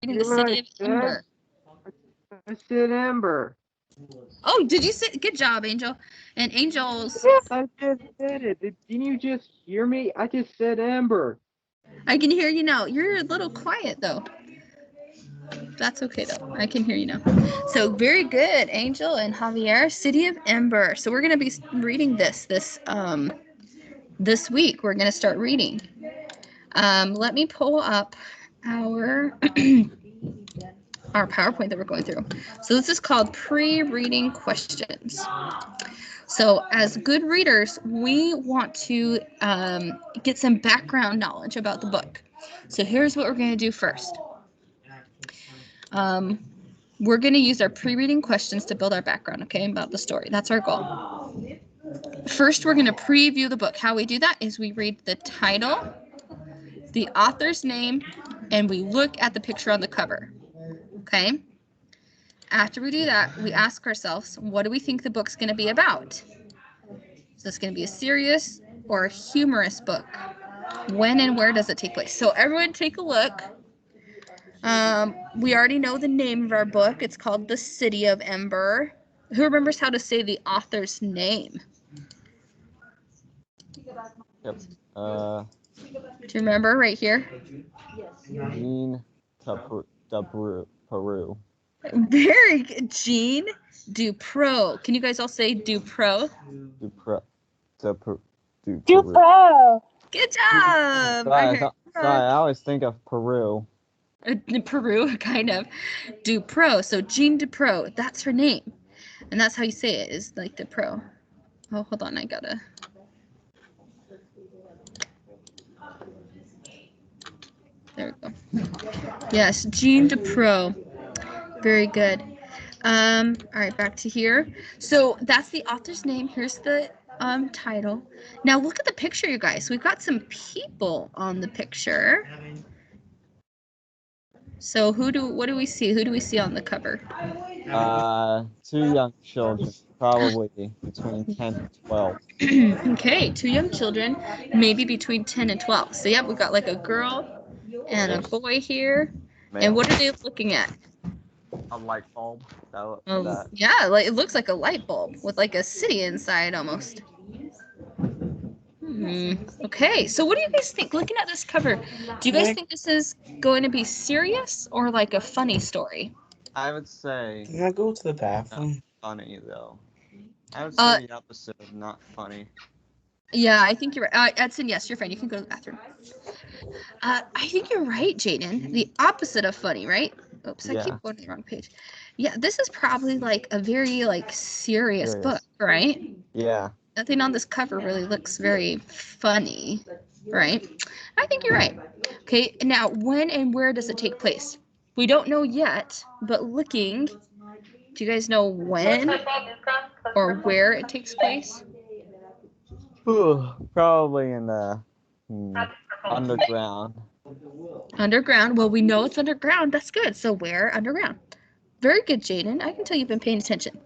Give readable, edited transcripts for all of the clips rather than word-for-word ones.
reading the City of Ember. I said Ember. Oh, did you say? Good job, Angel. And Angel's. Yes, I just said it. Didn't you just hear me? I just said Ember. I can hear you now. You're a little quiet though. That's okay though. I can hear you now. So very good, Angel and Javier. City of Ember. So we're gonna be reading this week. We're gonna start reading. Let me pull up our our PowerPoint that we're going through. So this is called pre-reading questions. So as good readers, we want to get some background knowledge about the book. So here's what we're going to do first. We're going to use our pre-reading questions to build our background, okay, about the story. That's our goal. First, we're going to preview the book. How we do that is we read the title, the author's name, and we look at the picture on the cover, okay? After we do that, we ask ourselves, what do we think the book's going to be about? Is this going to be a serious or a humorous book? When and where does it take place? So everyone take a look. We already know the name of our book. It's called The City of Ember. Who remembers how to say the author's name? Yep. Do you remember right here? Jean Peru. Very good. Jean Dupro. Can you guys all say Dupro? Dupro. Good job. Sorry, I always think of Peru. Peru, kind of. Dupro. So Jean Dupro. That's her name. And that's how you say it, is like Dupro. Oh, hold on. I gotta. There we go. Yes, Jean Dupro. Very good. All right, back to here. So that's the author's name. Here's the title. Now look at the picture, you guys. We've got some people on the picture. So what do we see? Who do we see on the cover? 2 young children, probably between 10 and 12. Okay, 2 young children, maybe between 10 and 12. So yeah, we've got like a girl and a boy here. Male. And what are they looking at? A light bulb. Yeah, like it looks like a light bulb with like a city inside almost. Okay, so what do you guys think? Looking at this cover, do you guys think this is going to be serious or like a funny story? I would say. Can I go to the bathroom? Funny though. I would say the opposite of not funny. Yeah, I think you're right. Edson, yes, you're fine. You can go to the bathroom. I think you're right, Jaden. The opposite of funny, right? Oops, I keep going to the wrong page. Yeah, this is probably like a very like serious book, right? Yeah. Nothing on this cover really looks very funny, right? I think you're right. Okay, now when and where does it take place? We don't know yet, but looking, do you guys know when or where it takes place? Probably in the underground. Underground. Well, we know it's underground. That's good. So where? Underground. Very good, Jaden. I can tell you've been paying attention.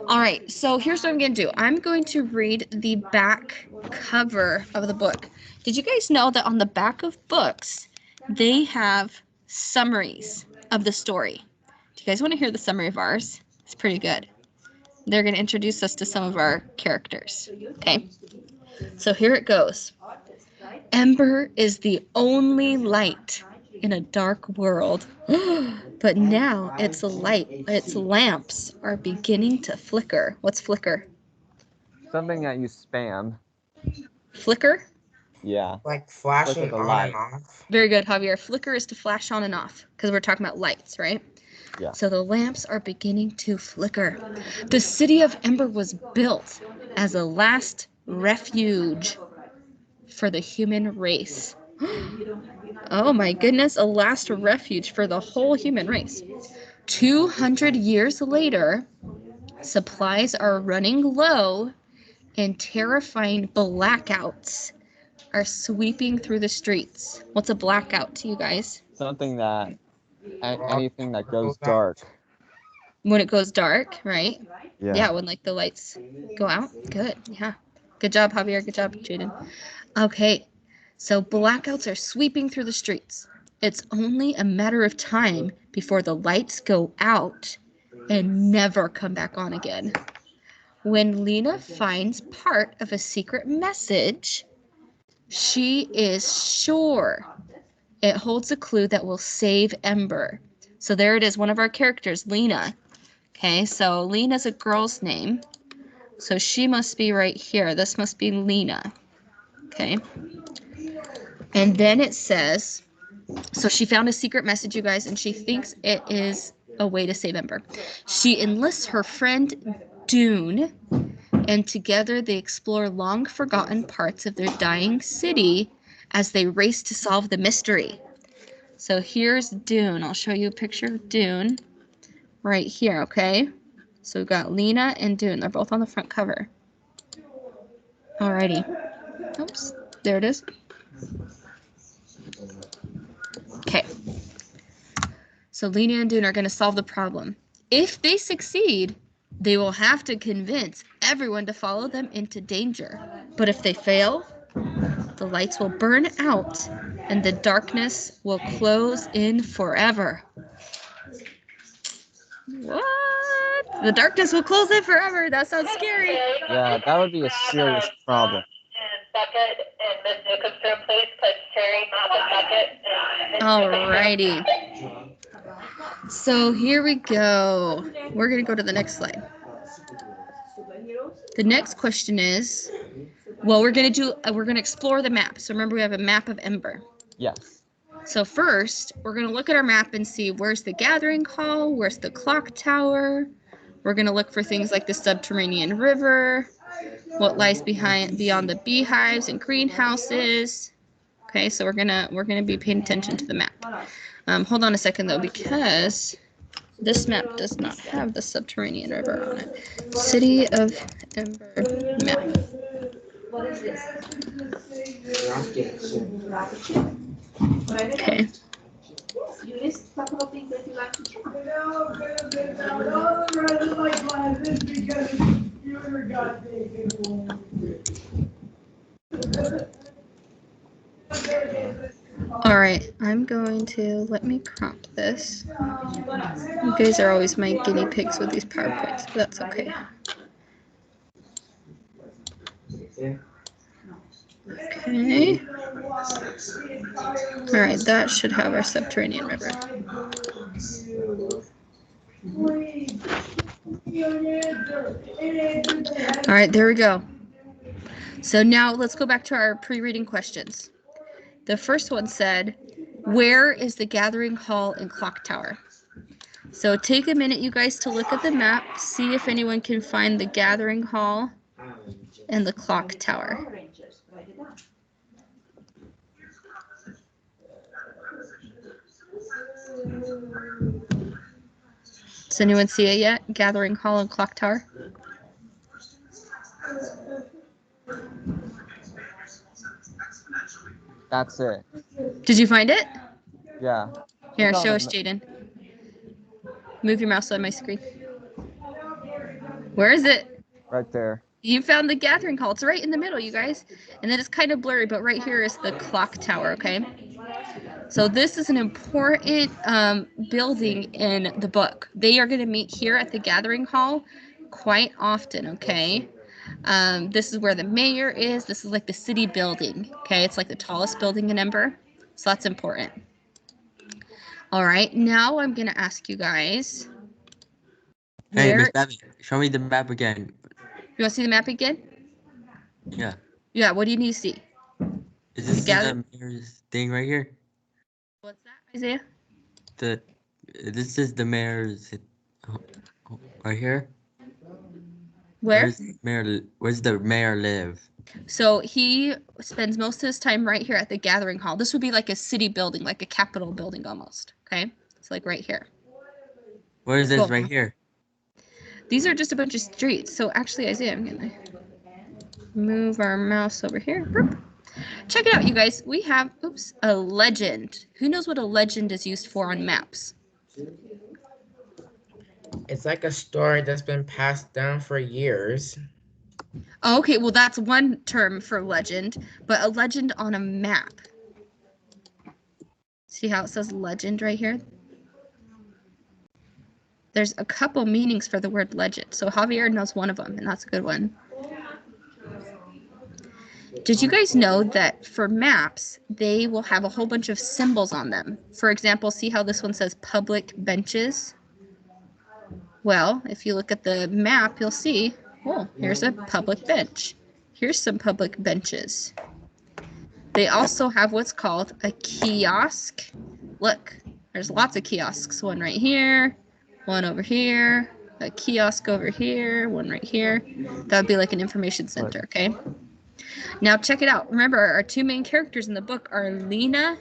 All right, so here's what I'm going to do. I'm going to read the back cover of the book. Did you guys know that on the back of books, they have summaries of the story? Do you guys want to hear the summary of ours? It's pretty good. They're going to introduce us to some of our characters. Okay, so here it goes. Ember is the only light in a dark world. But now its lamps are beginning to flicker. What's flicker? Something that you spam. Flicker? Yeah. Like flashing on and off. Very good, Javier. Flicker is to flash on and off because we're talking about lights, right? Yeah. So the lamps are beginning to flicker. The city of Ember was built as a last refuge for the human race. Oh my goodness, a last refuge for the whole human race. 200 years later, supplies are running low and terrifying blackouts are sweeping through the streets. What's a blackout to you guys? Something that, anything that goes dark. When it goes dark, right? Yeah. When like the lights go out. Good, yeah. Good job, Javier. Good job, Jaden. Okay, so blackouts are sweeping through the streets. It's only a matter of time before the lights go out and never come back on again. When Lena finds part of a secret message, she is sure it holds a clue that will save Ember. So there it is, one of our characters, Lena. Okay, so Lena's a girl's name. So she must be right here. This must be Lena. Okay. And then it says, so she found a secret message, you guys, and she thinks it is a way to save Ember. She enlists her friend Dune, and together they explore long-forgotten parts of their dying city as they race to solve the mystery. So here's Dune. I'll show you a picture of Dune right here, okay? So we've got Lena and Dune. They're both on the front cover. Alrighty. Oops, there it is. Okay. So Lena and Dune are going to solve the problem. If they succeed, they will have to convince everyone to follow them into danger. But if they fail, the lights will burn out and the darkness will close in forever. What? The darkness will close in forever. That sounds scary. Yeah, that would be a serious problem. Bucket and Miss Nicholson, please, because Terry, Bucket, Alrighty. So here we go. We're going to go to the next slide. The next question is, well, we're going to explore the map. So remember, we have a map of Ember. Yes. So first, we're going to look at our map and see where's the gathering hall, where's the clock tower. We're going to look for things like the Subterranean River, what lies beyond the beehives and greenhouses. Okay, so we're gonna be paying attention to the map. Hold on a second though, because this map does not have the Subterranean River on it. City of Ember map. What is this? Okay. You list a couple of things that you like to try. All right, I'm going to let me crop this. You guys are always my guinea pigs with these PowerPoints, but that's okay. Okay. All right, that should have our Subterranean River. All right, there we go. So now let's go back to our pre-reading questions. The first one said, where is the gathering hall and clock tower? So take a minute, you guys, to look at the map, see if anyone can find the gathering hall and the clock tower. Does anyone see it yet? Gathering hall and clock tower? That's it. Did you find it? Yeah. Here, show us, Jaden. Move your mouse on my screen. Where is it? Right there. You found the gathering hall. It's right in the middle, you guys. And then it's kind of blurry, but right here is the clock tower, okay? So this is an important building in the book. They are going to meet here at the gathering hall quite often, okay? This is where the mayor is. This is like the city building, okay? It's like the tallest building in Ember. So that's important. All right, now I'm going to ask you guys. Hey, Miss Babbitt, show me the map again. You want to see the map again? Yeah. Yeah, what do you need to see? Is this the mayor's thing right here? What's that, Isaiah? This is the mayor's right here. Where? Where's the mayor live? So he spends most of his time right here at the gathering hall. This would be like a city building, like a capitol building almost. Okay, it's like right here. Where is this right here? These are just a bunch of streets. So actually, Isaiah, I'm gonna move our mouse over here. Check it out, you guys. We have, a legend. Who knows what a legend is used for on maps? It's like a story that's been passed down for years. Oh, okay, well, that's one term for legend, but a legend on a map. See how it says legend right here? There's a couple meanings for the word legend. So Javier knows one of them, and that's a good one. Did you guys know that for maps, they will have a whole bunch of symbols on them? For example, see how this one says public benches? Well, if you look at the map, you'll see, oh, here's a public bench. Here's some public benches. They also have what's called a kiosk. Look, there's lots of kiosks. One right here, one over here, a kiosk over here, one right here. That would be like an information center, okay? Now check it out. Remember, our two main characters in the book are Lena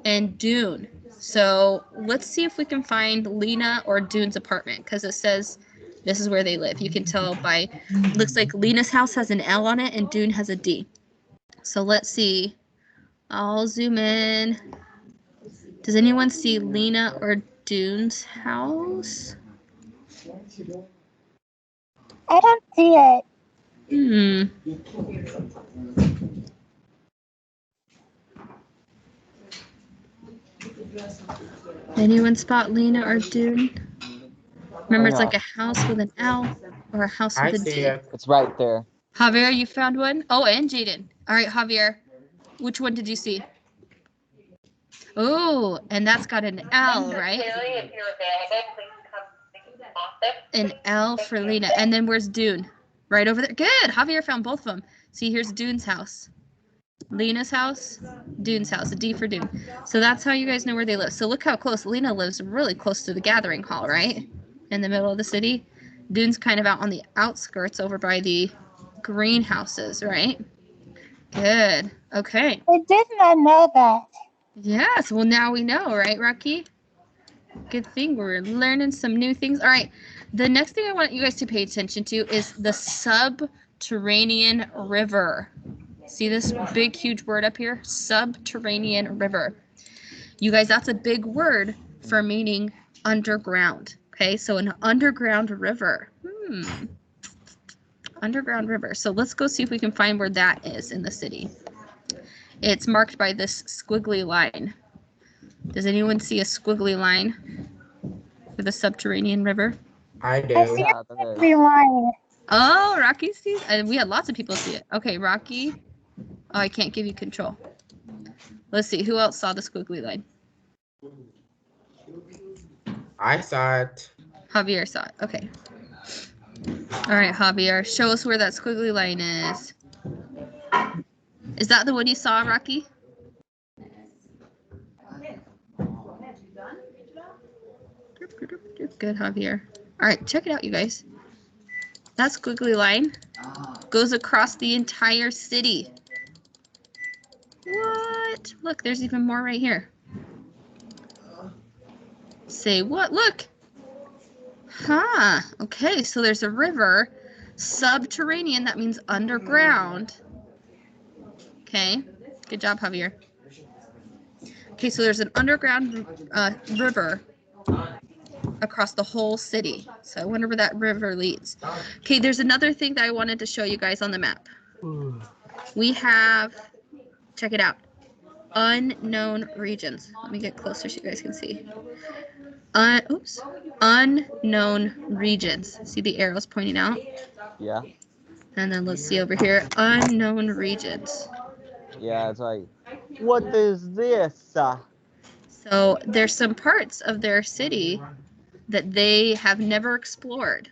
and Dune. So let's see if we can find Lena or Dune's apartment, because it says this is where they live. You can tell by, looks like Lena's house has an L on it and Dune has a D. So let's see. I'll zoom in. Does anyone see Lena or Dune's house? I don't see it. Anyone spot Lena or Dune? Remember, it's Yeah. like a house with an L or a house I with a see D. it. It's right there. Javier, you found one? Oh, and Jaden. All right, Javier. Which one did you see? Oh, and that's got an L, right? Terry, if you're available, please come to the office. An L for Lena. And then where's Dune? Right over there. Good. Javier found both of them. See, here's Dune's house. Lena's house, Dune's house, a D for Dune. So that's how you guys know where they live. So look how close. Lena lives really close to the gathering hall, right? In the middle of the city. Dune's kind of out on the outskirts over by the greenhouses, right? Good. Okay. I did not know that. Yes. Well, now we know, right, Rocky? Good thing we're learning some new things. All right. The next thing I want you guys to pay attention to is the Subterranean River. See this big, huge word up here? Subterranean River. You guys, that's a big word for meaning underground. Okay, so an underground river. Underground river. So let's go see if we can find where that is in the city. It's marked by this squiggly line. Does anyone see a squiggly line for the Subterranean River? I do. I see Yeah, a that is. ugly line. Oh, Rocky sees, and we had lots of people see it. Okay, Rocky. Oh, I can't give you control. Let's see, who else saw the squiggly line? I saw it. Javier saw it. Okay. All right, Javier, show us where that squiggly line is. Is that the one you saw, Rocky? Good, Javier. All right, check it out, you guys. That squiggly line goes across the entire city. What? Look, there's even more right here. Say what? Look. Huh. Okay, so there's a river, subterranean, that means underground. Okay, good job, Javier. Okay, so there's an underground river across the whole city. So I wonder where that river leads. Okay, there's another thing that I wanted to show you guys on the map. We have, check it out, unknown regions. Let me get closer so you guys can see. Unknown regions. See the arrows pointing out? Yeah. And then let's see over here, unknown regions. Yeah, it's like, what is this? So there's some parts of their city that they have never explored.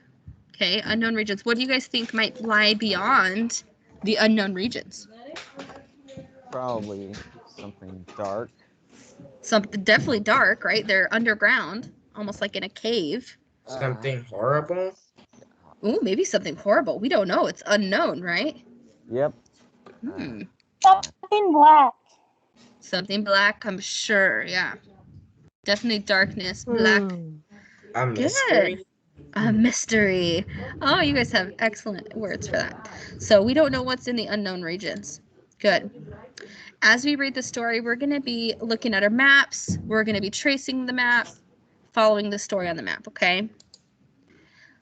Okay, unknown regions. What do you guys think might lie beyond the unknown regions? Probably something dark. Something definitely dark, right? They're underground, almost like in a cave. Something horrible. Ooh, maybe something horrible. We don't know. It's unknown, right? Yep. Something black. Something black, I'm sure. Yeah. Definitely darkness, black. A mystery. Good. A mystery. Oh, you guys have excellent words for that. So we don't know what's in the unknown regions. Good. As we read the story, we're going to be looking at our maps. We're going to be tracing the map, following the story on the map, okay?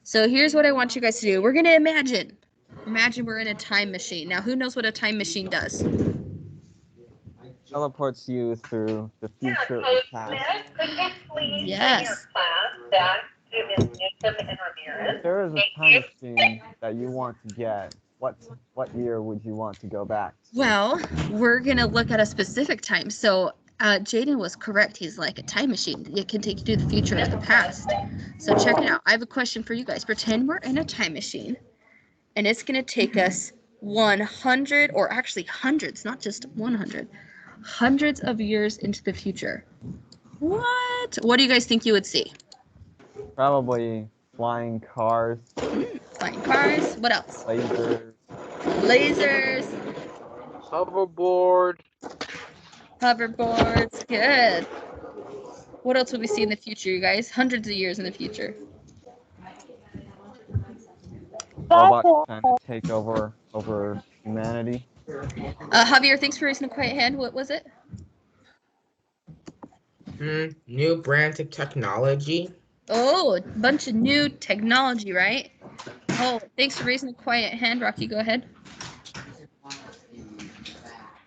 So here's what I want you guys to do. We're going to imagine we're in a time machine. Now, who knows what a time machine does? teleports you through the Yeah, future so or past. Smith, could you please bring your Yes. class back to Ms. Newsom and Ramirez? If there is a Thank time you. machine that you want to get, what year would you want to go back to? Well, we're gonna look at a specific time. So Jaden was correct. He's like a time machine. It can take you to the future or the past. So check it out. I have a question for you guys. Pretend we're in a time machine, and it's gonna take us 100, or actually hundreds, not just 100, hundreds of years into the future. What? What do you guys think you would see? Probably flying cars, Flying cars. What else? lasers, Lasers, Hoverboard. hoverboards. Good. What else would we see in the future, you guys? Hundreds of years in the future. robots Buses. trying to take over humanity. Javier, thanks for raising a quiet hand. What was it? New brands of technology. Oh, a bunch of new technology, right? Oh, thanks for raising a quiet hand, Rocky. Go ahead.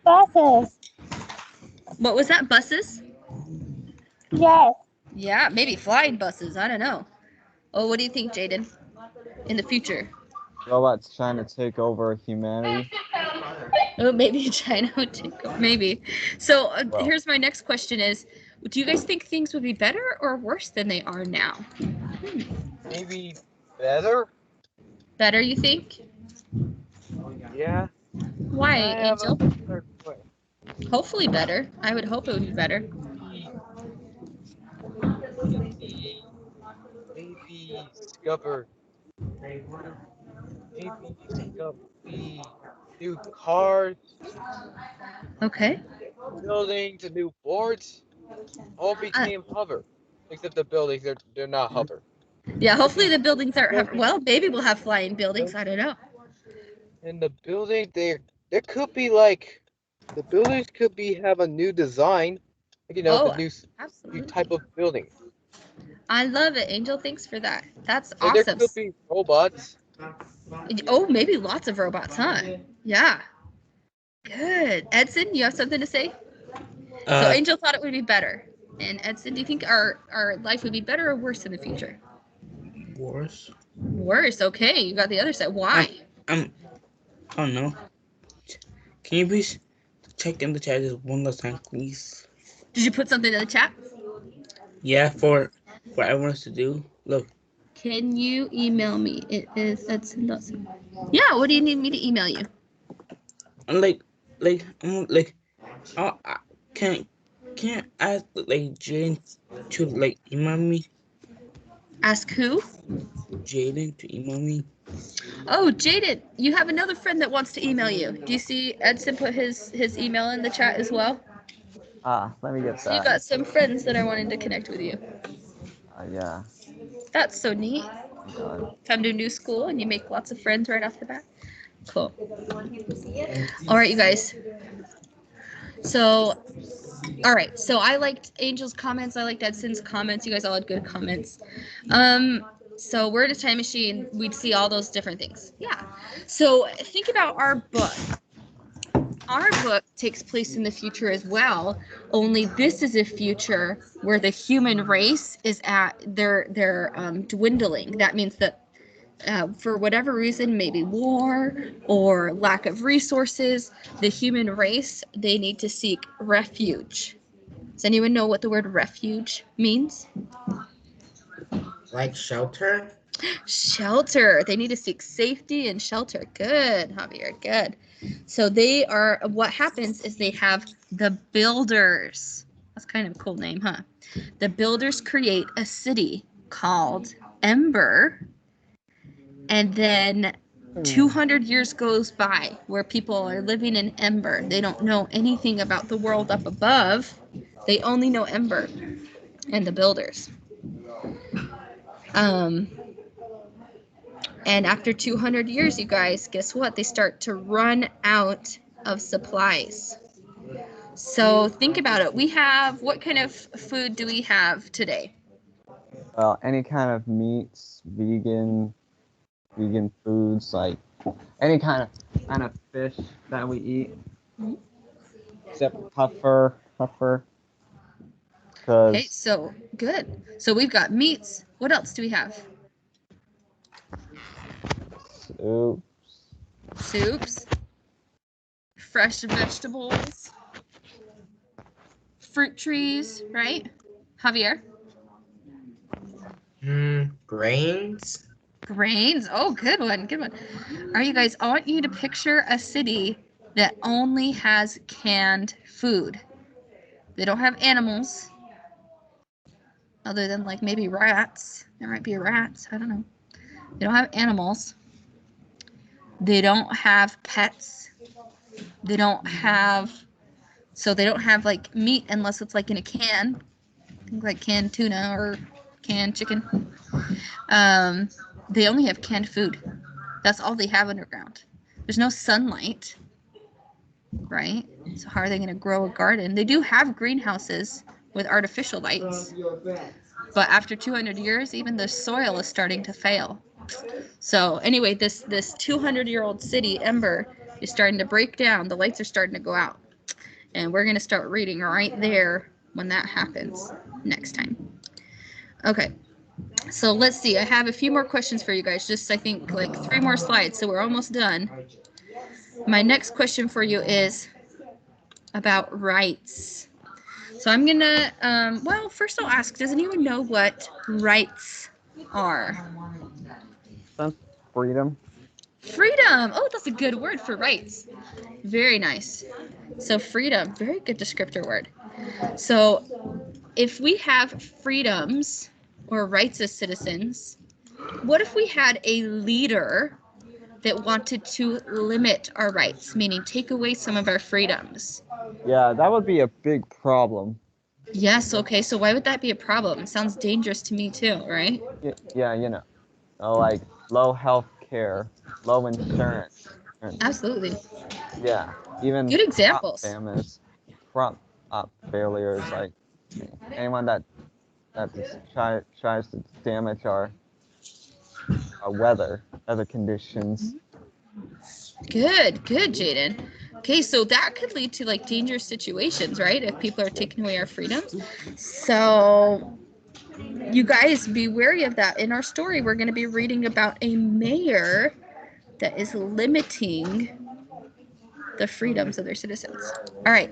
Buses. What was that? Buses? Yes. Yeah, maybe flying buses. I don't know. Oh, what do you think, Jaden? In the future? Robots trying to take over humanity. Oh, maybe China would take over. Maybe. So Well. here's my next question is, do you guys think things would be better or worse than they are now? Maybe better? Better, you think? Yeah. Why, I have Angel? another question. Hopefully better. I would hope it would be better. Maybe discover new cars, Okay. buildings, and new boards. All became hover. Except the buildings, they're not hover. Yeah, hopefully the buildings aren't. Well, maybe we'll have flying buildings. I don't know. And the building, there could be like, the buildings could be have a new design. Like, Oh, the new absolutely. type of building. I love it, Angel. Thanks for that. That's And there awesome. could be robots. Oh, maybe lots of robots, huh? Yeah. Good. Edson, you have something to say? So Angel thought it would be better. And Edson, do you think our life would be better or worse in the future? Worse. Worse. Okay, you got the other side. Why? I don't know. Can you please check in the chat just one last time, please? Did you put something in the chat? Yeah, for what I want us to do. Look. Can you email me? It is Edson. Yeah, what do you need me to email you? I can't ask like Jane to like email me. Ask who? Jaden to email me. Oh, Jaden, you have another friend that wants to email you. Do you see Edson put his email in the chat as well? Let me get So you that. got some friends that are wanting to connect with you. Yeah. That's so neat. Come to a new school and you make lots of friends right off the bat. Cool. All right, you guys. So, all right. So I liked Angel's comments. I liked Edson's comments. You guys all had good comments. So we're in a time machine. We'd see all those different things. Yeah. So think about our book. Our book takes place in the future as well, only this is a future where the human race is at their dwindling. That means that for whatever reason, maybe war or lack of resources, the human race, they need to seek refuge. Does anyone know what the word refuge means? Like shelter? Shelter. They need to seek safety and shelter. Good, Javier. Good. So they are, what happens is they have the builders. That's kind of a cool name, huh? The builders create a city called Ember. And then 200 years goes by where people are living in Ember. They don't know anything about the world up above. They only know Ember and the builders. And after 200 years, you guys, guess what? They start to run out of supplies. So think about it. We have, what kind of food do we have today? Well, any kind of meats, vegan foods, like any kind of fish that we eat. except tougher. Okay, Because so good. So we've got meats. What else do we have? Soups, fresh vegetables, fruit trees, right? Javier? Grains. Grains. Oh, good one. Good one. All right, you guys, I want you to picture a city that only has canned food. They don't have animals other than like maybe rats. There might be rats. I don't know. They don't have animals. They don't have pets. They don't have like meat unless it's like in a can. Think like canned tuna or canned chicken. They only have canned food. That's all they have underground. There's no sunlight, right? So how are they going to grow a garden? They do have greenhouses with artificial lights, but after 200 years, even the soil is starting to fail. So anyway, this 200-year-old city, Ember, is starting to break down. The lights are starting to go out, and we're going to start reading right there when that happens next time. Okay. So let's see. I have a few more questions for you guys. Just I think like 3 more slides, so we're almost done. My next question for you is about rights. So I'm gonna, well, first I'll ask, does anyone know what rights are? freedom. Freedom. Oh, that's a good word for rights. Very nice. So freedom, very good descriptor word. So if we have freedoms or rights as citizens, what if we had a leader that wanted to limit our rights, meaning take away some of our freedoms? Yeah, that would be a big problem. Yes, okay, so why would that be a problem? It sounds dangerous to me too, right? Yeah, like low health care, low insurance. Absolutely. Yeah, even Good examples. crop failures, like anyone that tries to damage our weather conditions. Good, Jaden. Okay, so that could lead to like dangerous situations, right? If people are taking away our freedoms. So you guys be wary of that. In our story, we're going to be reading about a mayor that is limiting the freedoms of their citizens. All right,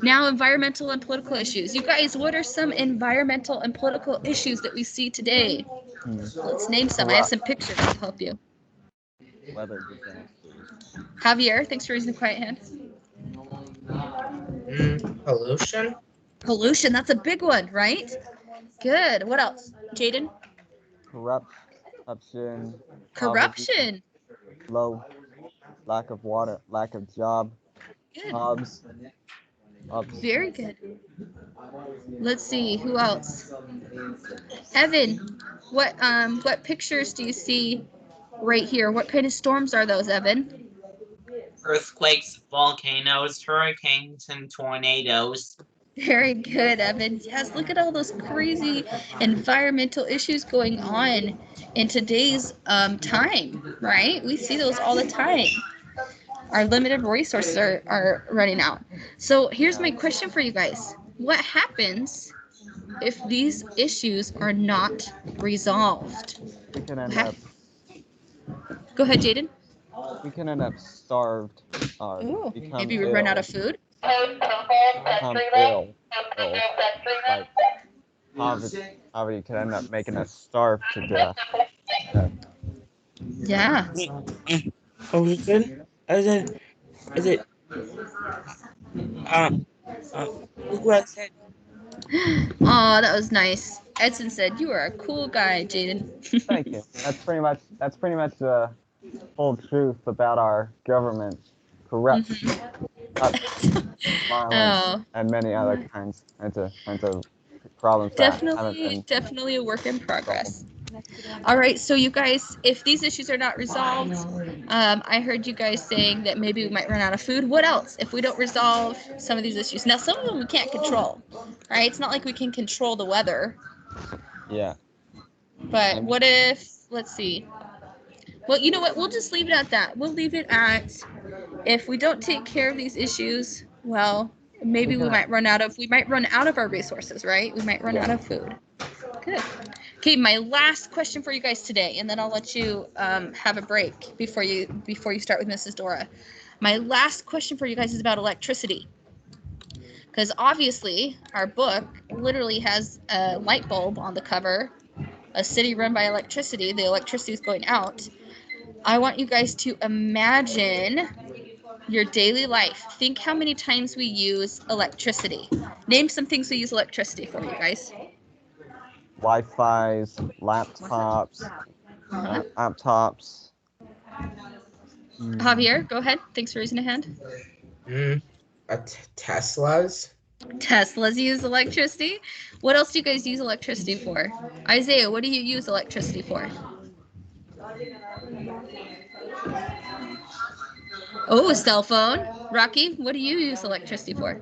now environmental and political issues. You guys, what are some environmental and political issues that we see today? Let's name some. I have some pictures to help you. Weather disasters. Javier, thanks for raising the quiet hand. Pollution. Pollution, that's a big one, right? Good. What else? Jaden? Corruption. Corruption. Low, lack of water, lack of job. Good. Jobs. Very good. Let's see, who else? Evan, what pictures do you see right here? What kind of storms are those, Evan? Earthquakes, volcanoes, hurricanes, and tornadoes. Very good, Evan. Yes, look at all those crazy environmental issues going on in today's time, right? We see those all the time. Our limited resources are running out. So here's my question for you guys. What happens if these issues are not resolved? We can end up. Go ahead, Jaden. We can end up starved. Ooh, Become maybe we ill. run out of food. Become ill. Like poverty could end up making us starve to death. Yeah. Pollution. Is it? Look what I said. Oh, that was nice. Edson said you are a cool guy, Jaden. Thank you. That's pretty much the whole truth about our government. Corruption, violence, and many other kinds of problems. Definitely a work in progress. All right, so you guys, if these issues are not resolved, I heard you guys saying that maybe we might run out of food. What else if we don't resolve some of these issues? Now, some of them we can't control, right? It's not like we can control the weather. Yeah. But what if, let's see. Well, you know what? We'll just leave it at that. We'll leave it at if we don't take care of these issues, well, maybe We're we gonna- might run out of our resources, right? We might run Yeah. out of food. Good. Okay, my last question for you guys today, and then I'll let you have a break before you start with Mrs. Dora. My last question for you guys is about electricity. Because obviously, our book literally has a light bulb on the cover, a city run by electricity. The electricity is going out. I want you guys to imagine your daily life. Think how many times we use electricity. Name some things we use electricity for, you guys. Wi-Fi's, laptops, laptops. Javier, go ahead. Thanks for raising a hand. Teslas. Teslas use electricity. What else do you guys use electricity for? Isaiah, what do you use electricity for? Oh, a cell phone. Rocky, what do you use electricity for?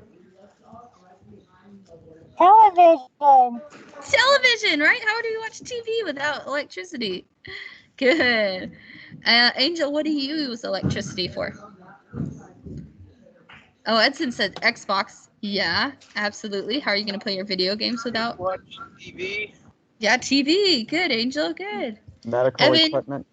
Television. Television, right? How do you watch TV without electricity? Good. Angel, what do you use electricity for? Oh, Edson said Xbox. Yeah, absolutely. How are you going to play your video games without? Watch TV. Yeah, TV. Good, Angel. Good. Medical Evan, equipment.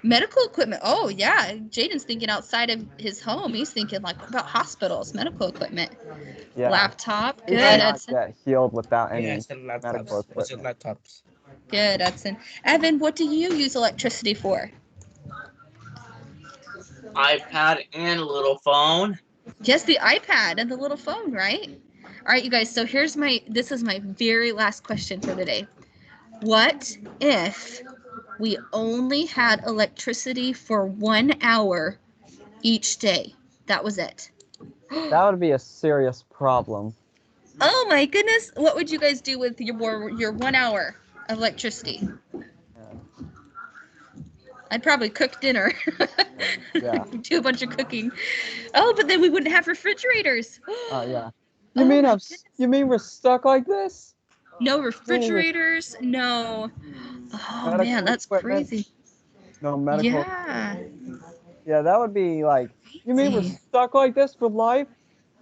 medical equipment. Oh, yeah. Jaden's thinking outside of his home. He's thinking like about hospitals, medical equipment. Yeah. Laptop. We Good, cannot Edson. get healed without any Yeah, I said medical laptops. I said equipment. laptops. Good, Edson. Evan, what do you use electricity for? iPad and a little phone. Just the iPad and the little phone, right? All right, you guys. So this is my very last question for the day. What if we only had electricity for 1 hour each day? That was it. That would be a serious problem. Oh my goodness. What would you guys do with your 1 hour of electricity? Yeah. I'd probably cook dinner. Yeah. Do a bunch of cooking. Oh, but then we wouldn't have refrigerators. Yeah. Oh You my goodness. mean we're stuck like this? No refrigerators, no. Oh Medical man, that's equipment? crazy. No medical. Yeah. Yeah, that would be like. You mean we're Crazy. stuck like this for life?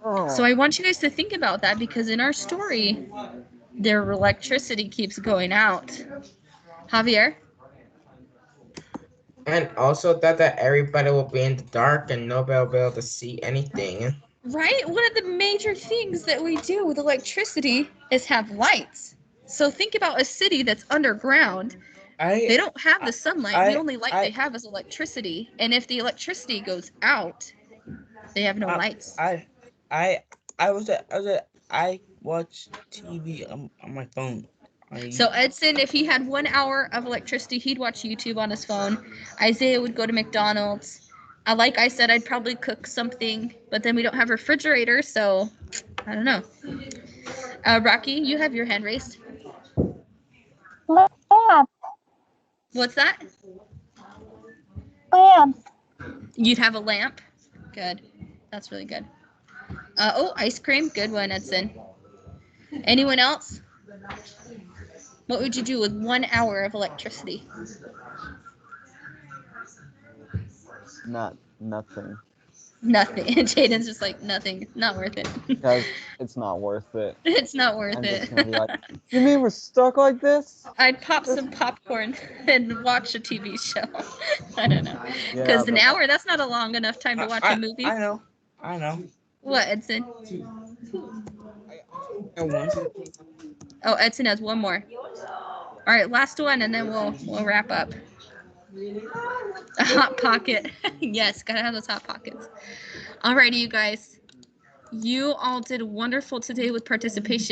Oh. So I want you guys to think about that because in our story, their electricity keeps going out. Javier? And also that everybody will be in the dark and nobody will be able to see anything. Right? One of the major things that we do with electricity is have lights. So think about a city that's underground. They don't have the sunlight. The only light they have is electricity. And if the electricity goes out, they have no lights. I watch TV on my phone. So Edson, if he had 1 hour of electricity, he'd watch YouTube on his phone. Isaiah would go to McDonald's. Like I said, I'd probably cook something, but then we don't have refrigerators, so I don't know. Rocky, you have your hand raised. Lamp. What's that? Lamp. You'd have a lamp. Good. That's really good. Oh, ice cream. Good one, Edson. Anyone else? What would you do with 1 hour of electricity? Nothing. Nothing. Jaden's just like, nothing. Not worth it. Because it's not worth it. It's not worth I'm it. just gonna be like, you mean we're stuck like this? I'd pop some popcorn and watch a TV show. I don't know. Yeah, Because an but- hour, that's not a long enough time to watch a movie. I know. What, Edson? I want. Oh, Edson has one more. All right, last one, and then we'll wrap up. A hot pocket. Yes, gotta have those hot pockets. Alrighty, you guys. You all did wonderful today with participation.